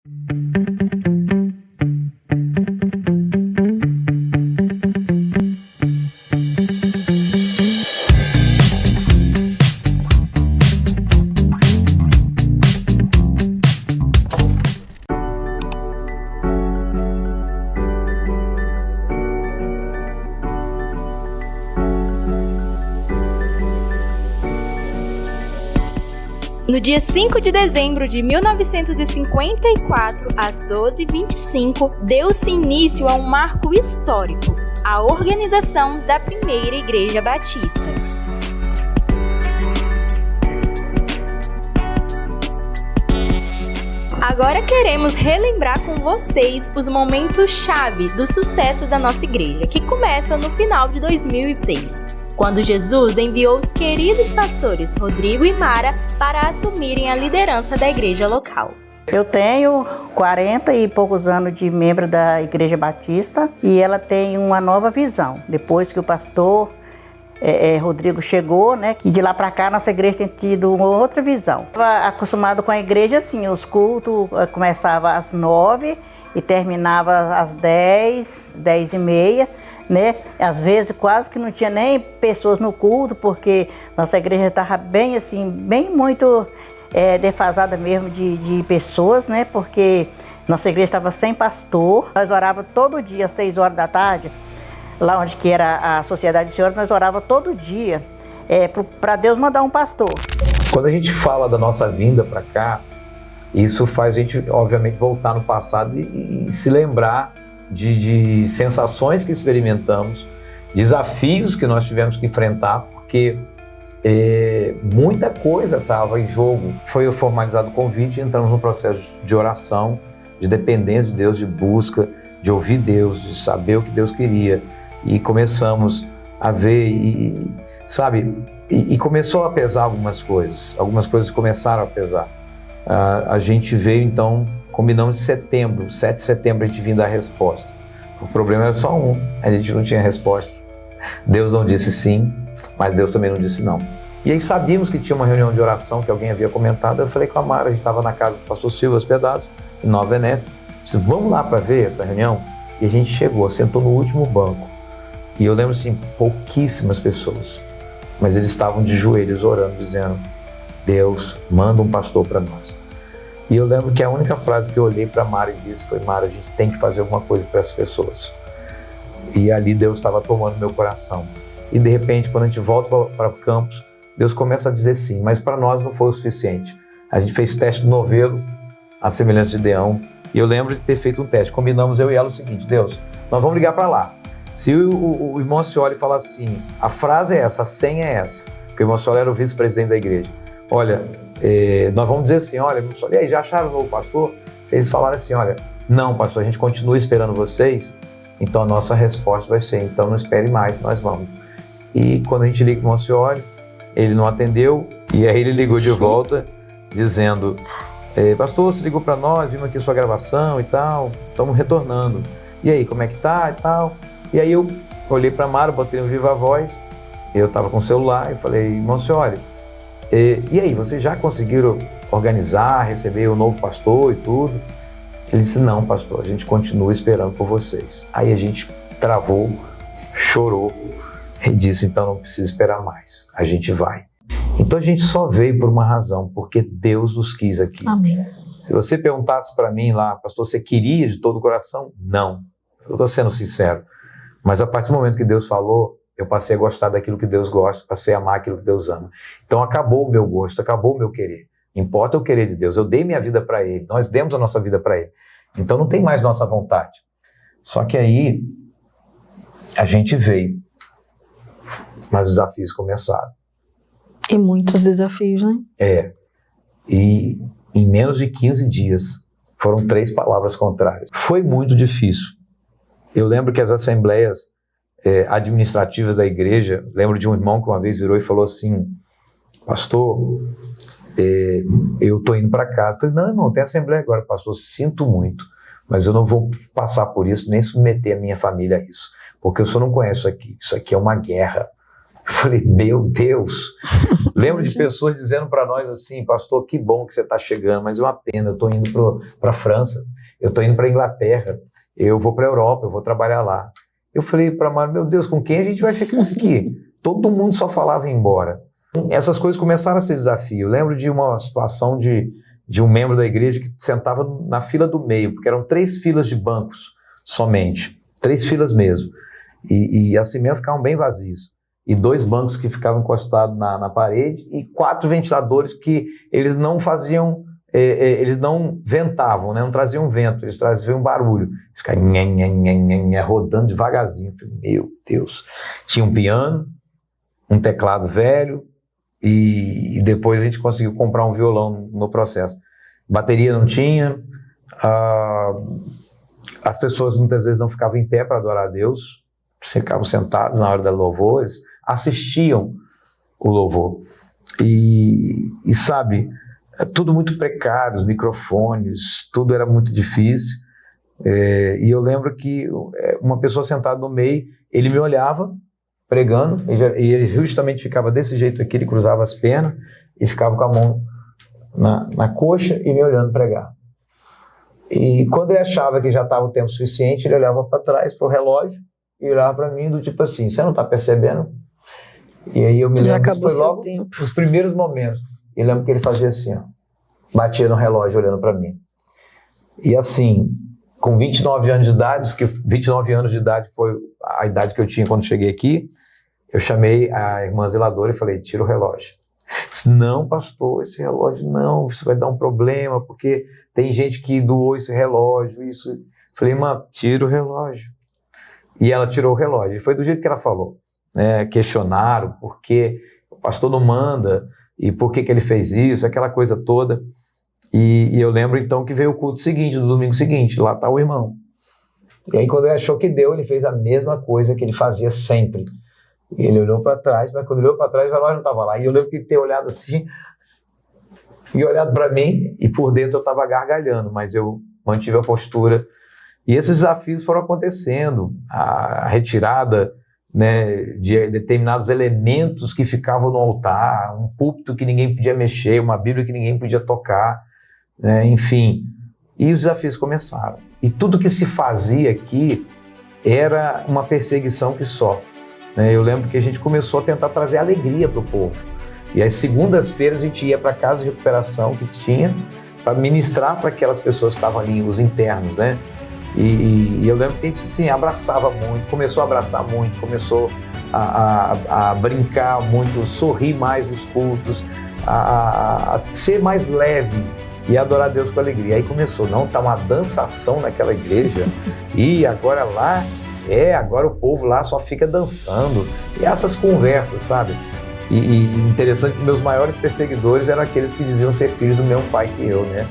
No dia 5 de dezembro de 1954, às 12h25, deu-se início a um marco histórico, a organização da primeira Igreja Batista. Agora queremos relembrar com vocês os momentos-chave do sucesso da nossa igreja, que começa no final de 2006. Quando Jesus enviou os queridos pastores Rodrigo e Mara para assumirem a liderança da igreja local. Eu tenho 40 e poucos anos de membro da Igreja Batista e ela tem uma nova visão. Depois que o pastor Rodrigo chegou, né, e de lá para cá nossa igreja tem tido uma outra visão. Estava acostumado com a igreja assim, os cultos começavam às 9 e terminava às 10, 10h30. Né? Às vezes quase que não tinha nem pessoas no culto, porque nossa igreja estava bem assim, bem muito defasada mesmo de pessoas, né? Porque nossa igreja estava sem pastor. Nós orávamos todo dia às 6 horas da tarde, lá onde que era a Sociedade de Senhores, nós orávamos todo dia para Deus mandar um pastor. Quando a gente fala da nossa vinda para cá, isso faz a gente, obviamente, voltar no passado e se lembrar de sensações que experimentamos, desafios que nós tivemos que enfrentar, porque muita coisa estava em jogo. Foi formalizado o convite, entramos no processo de oração, de dependência de Deus, de busca, de ouvir Deus, de saber o que Deus queria. E começamos a ver, e começou a pesar algumas coisas começaram a pesar. A gente veio então, combinamos de setembro, 7 de setembro a gente vinha dar a resposta. O problema era só a gente não tinha resposta. Deus não disse sim, mas Deus também não disse não. E aí sabíamos que tinha uma reunião de oração que alguém havia comentado. Eu falei com a Mara, a gente estava na casa do pastor Silvio hospedados, em Nova Venécia. Disse, vamos lá para ver essa reunião? E a gente chegou, sentou no último banco. E eu lembro assim, pouquíssimas pessoas, mas eles estavam de joelhos orando, dizendo, Deus, manda um pastor para nós. E eu lembro que a única frase que eu olhei para Mara e disse foi, Mara, a gente tem que fazer alguma coisa para essas pessoas. E ali Deus estava tomando meu coração. E de repente, quando a gente volta para o campus, Deus começa a dizer sim, mas para nós não foi o suficiente. A gente fez teste do novelo, a semelhança de Deão, e eu lembro de ter feito um teste. Combinamos eu e ela o seguinte, Deus, nós vamos ligar para lá. Se o irmão Ancioli falar assim, a frase é essa, a senha é essa, porque o irmão Ancioli era o vice-presidente da igreja. Olha, nós vamos dizer assim, olha, e aí, já acharam o novo pastor? Se eles falarem assim, olha, não, pastor, a gente continua esperando vocês, então a nossa resposta vai ser, então não espere mais, nós vamos. E quando a gente liga para o Ancioli, ele não atendeu, e aí ele ligou de volta, dizendo, pastor, você ligou para nós, vimos aqui sua gravação e tal, estamos retornando. E aí, como é que tá e tal? E aí eu olhei para a Mara, botei no Viva Voz, eu estava com o celular e falei, irmão Ancioli, e aí, vocês já conseguiram organizar, receber o novo pastor e tudo? Ele disse, não, pastor, a gente continua esperando por vocês. Aí a gente travou, chorou e disse, então não precisa esperar mais, a gente vai. Então a gente só veio por uma razão, porque Deus nos quis aqui. Amém. Se você perguntasse para mim lá, pastor, você queria de todo o coração? Não, eu estou sendo sincero. Mas a partir do momento que Deus falou, eu passei a gostar daquilo que Deus gosta, passei a amar aquilo que Deus ama. Então acabou o meu gosto, acabou o meu querer. Importa o querer de Deus. Eu dei minha vida para Ele, nós demos a nossa vida para Ele. Então não tem mais nossa vontade. Só que aí a gente veio, mas os desafios começaram. E muitos desafios, né? E em menos de 15 dias foram 3 palavras contrárias. Foi muito difícil. Eu lembro que as assembleias administrativas da igreja, lembro de um irmão que uma vez virou e falou assim, pastor, eu estou indo para casa. Eu falei, não, irmão, tem assembleia agora, pastor, sinto muito, mas eu não vou passar por isso, nem submeter a minha família a isso, porque o senhor não conhece isso aqui é uma guerra. Eu Eu falei, meu Deus. Lembro de pessoas dizendo para nós assim, pastor, que bom que você está chegando, mas é uma pena, eu estou indo para a França, eu estou indo para a Inglaterra, eu vou para a Europa, eu vou trabalhar lá. Eu falei para a Mara, meu Deus, com quem a gente vai ficar aqui? Todo mundo só falava em ir embora. Essas coisas começaram a ser desafio. Eu lembro de uma situação de um membro da igreja que sentava na fila do meio, porque eram 3 filas de bancos somente, 3 filas mesmo, e assim mesmo ficavam bem vazios, e 2 bancos que ficavam encostados na parede, e 4 ventiladores que eles não faziam, eles não ventavam, né? Não traziam vento, eles traziam barulho, eles ficavam rodando devagarzinho. Meu Deus, tinha um piano, um teclado velho, e depois a gente conseguiu comprar um violão no processo. Bateria não tinha, as pessoas muitas vezes não ficavam em pé para adorar a Deus, ficavam sentados na hora da louvor, eles assistiam o louvor. E sabe, tudo muito precário, os microfones, tudo era muito difícil. E eu lembro que uma pessoa sentada no meio, ele me olhava pregando, e ele justamente ficava desse jeito aqui, ele cruzava as pernas e ficava com a mão na coxa e me olhando pregar. E quando ele achava que já estava o tempo suficiente, ele olhava para trás, para o relógio, e olhava para mim do tipo assim, você não está percebendo? E aí eu me lembro que foi logo os primeiros momentos. E lembro que ele fazia assim, ó, batia no relógio olhando para mim. E assim, com 29 anos de idade, que 29 anos de idade foi a idade que eu tinha quando cheguei aqui, eu chamei a irmã zeladora e falei, tira o relógio. Disse, não, pastor, esse relógio não, isso vai dar um problema, porque tem gente que doou esse relógio, isso. Falei, irmã, tira o relógio. E ela tirou o relógio, e foi do jeito que ela falou. Questionaram por que o pastor não manda, e por que ele fez isso, aquela coisa toda. E eu lembro então que veio o culto seguinte, no domingo seguinte, lá está o irmão. E aí quando ele achou que deu, ele fez a mesma coisa que ele fazia sempre. E ele olhou para trás, mas quando ele olhou para trás, o relógio não estava lá. E eu lembro que ele ter olhado assim, e olhado para mim, e por dentro eu estava gargalhando, mas eu mantive a postura. E esses desafios foram acontecendo, a retirada, né, de determinados elementos que ficavam no altar, um púlpito que ninguém podia mexer, uma Bíblia que ninguém podia tocar, né, enfim. E os desafios começaram. E tudo que se fazia aqui era uma perseguição que só. Né? Eu lembro que a gente começou a tentar trazer alegria para o povo. E às segundas-feiras a gente ia para a casa de recuperação que tinha para ministrar para aquelas pessoas que estavam ali, os internos, né? E eu lembro que a gente assim, abraçava muito, começou a abraçar muito, começou a brincar muito, sorrir mais nos cultos, a ser mais leve e adorar a Deus com alegria. Aí começou, não, tá uma dançação naquela igreja, e agora lá, agora o povo lá só fica dançando. E essas conversas, sabe? E interessante que meus maiores perseguidores eram aqueles que diziam ser filhos do mesmo pai que eu, né?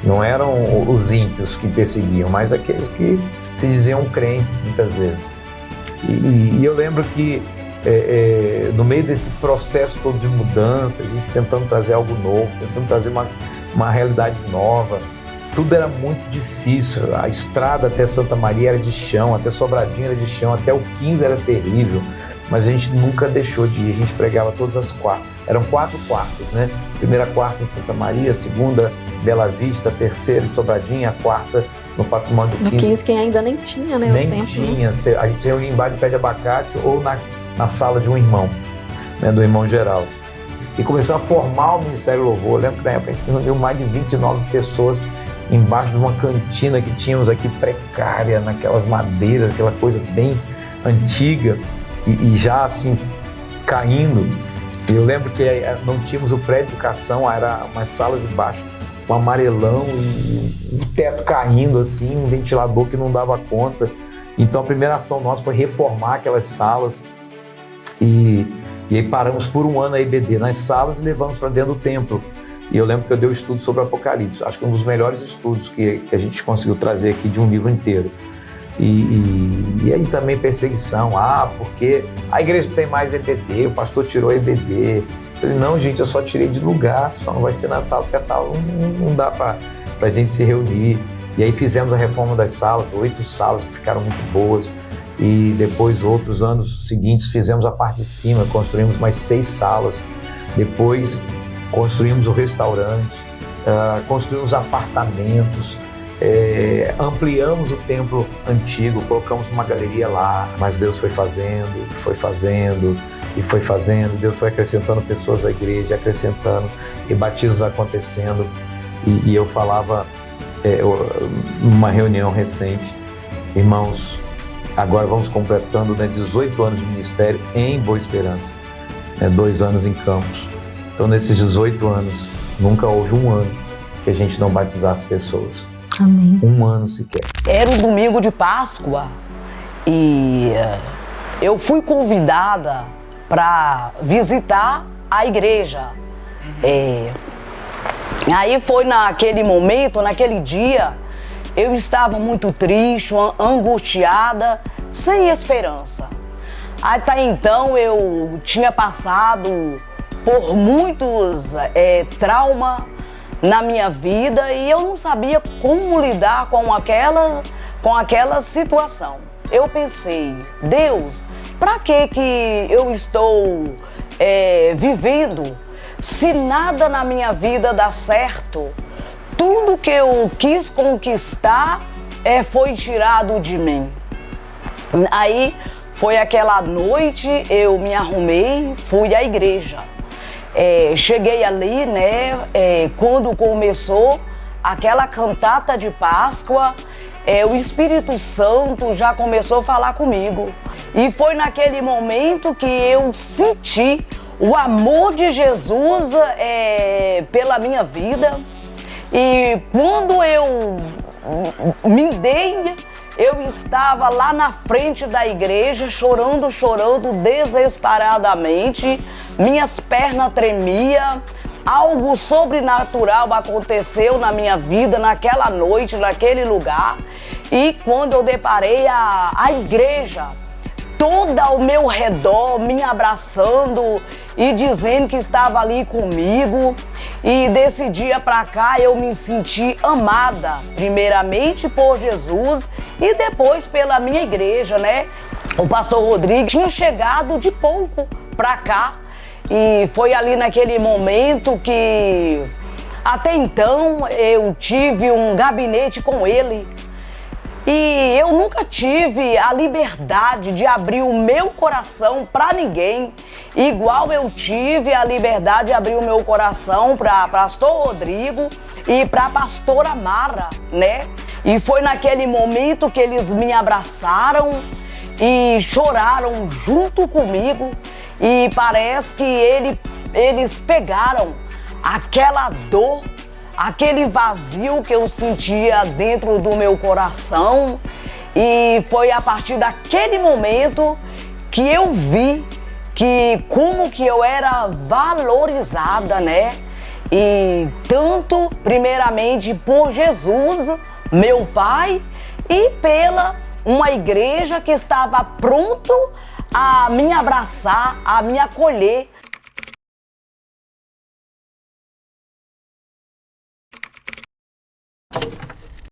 Não eram os ímpios que perseguiam, mas aqueles que se diziam crentes, muitas vezes. E eu lembro que, no meio desse processo todo de mudança, a gente tentando trazer algo novo, tentando trazer uma realidade nova, tudo era muito difícil. A estrada até Santa Maria era de chão, até Sobradinho era de chão, até o 15 era terrível, mas a gente nunca deixou de ir, a gente pregava todas as quartas. Eram 4 quartas, né? Primeira quarta em Santa Maria, segunda Bela Vista, terceira em Sobradinho, a quarta no Patrimônio do 15. No 15 que ainda nem tinha, né? Nem tinha, a gente reunia embaixo de pé de abacate ou na sala de um irmão, né, do irmão Geraldo. E começou a formar o Ministério Louvor. Eu lembro que na época a gente reuniu mais de 29 pessoas embaixo de uma cantina que tínhamos aqui precária, naquelas madeiras, aquela coisa bem antiga e já assim caindo. E eu lembro que não tínhamos o pré-educação, era umas salas embaixo, um amarelão e um teto caindo assim, um ventilador que não dava conta. Então a primeira ação nossa foi reformar aquelas salas e aí paramos por um ano a EBD nas salas e levamos para dentro do templo. E eu lembro que eu dei um estudo sobre o Apocalipse, acho que um dos melhores estudos que a gente conseguiu trazer aqui de um livro inteiro. E aí também perseguição, porque a igreja não tem mais EBD, o pastor tirou EBD. Eu falei, não, gente, eu só tirei de lugar, só não vai ser na sala, porque a sala não dá para a gente se reunir. E aí fizemos a reforma das salas, 8 salas que ficaram muito boas. e depois, outros anos seguintes, fizemos a parte de cima, construímos mais 6 salas, depois construímos o restaurante, construímos apartamentos, ampliamos o templo antigo, colocamos uma galeria lá, mas Deus foi fazendo, Deus foi acrescentando pessoas à igreja, acrescentando, e batismos acontecendo, e eu falava numa reunião recente, irmãos, agora vamos completando 18 anos de ministério em Boa Esperança, 2 anos em Campos. Então, nesses 18 anos, nunca houve um ano que a gente não batizasse pessoas. Amém. Um ano sequer. Era o domingo de Páscoa e eu fui convidada para visitar a igreja. Aí foi naquele momento, naquele dia, eu estava muito triste, angustiada, sem esperança. Até então eu tinha passado por muitos traumas na minha vida e eu não sabia como lidar com aquela situação. Eu pensei, Deus, para que eu estou vivendo se nada na minha vida dá certo? Tudo que eu quis conquistar foi tirado de mim. Aí foi aquela noite, eu me arrumei, fui à igreja. Cheguei ali, né, quando começou aquela cantata de Páscoa, o Espírito Santo já começou a falar comigo. E foi naquele momento que eu senti o amor de Jesus pela minha vida. E quando eu me dei, eu estava lá na frente da igreja, chorando desesperadamente, minhas pernas tremiam, algo sobrenatural aconteceu na minha vida, naquela noite, naquele lugar. E quando eu deparei a igreja, toda ao meu redor, me abraçando e dizendo que estava ali comigo. E desse dia para cá eu me senti amada, primeiramente por Jesus e depois pela minha igreja, né? O pastor Rodrigo tinha chegado de pouco para cá e foi ali naquele momento que até então eu tive um gabinete com ele. E eu nunca tive a liberdade de abrir o meu coração para ninguém, igual eu tive a liberdade de abrir o meu coração para pastor Rodrigo e para pastora Mara, né? E foi naquele momento que eles me abraçaram e choraram junto comigo e parece que eles pegaram aquela dor, aquele vazio que eu sentia dentro do meu coração, e foi a partir daquele momento que eu vi que como que eu era valorizada, né? E tanto primeiramente por Jesus, meu Pai, e pela uma igreja que estava pronto a me abraçar, a me acolher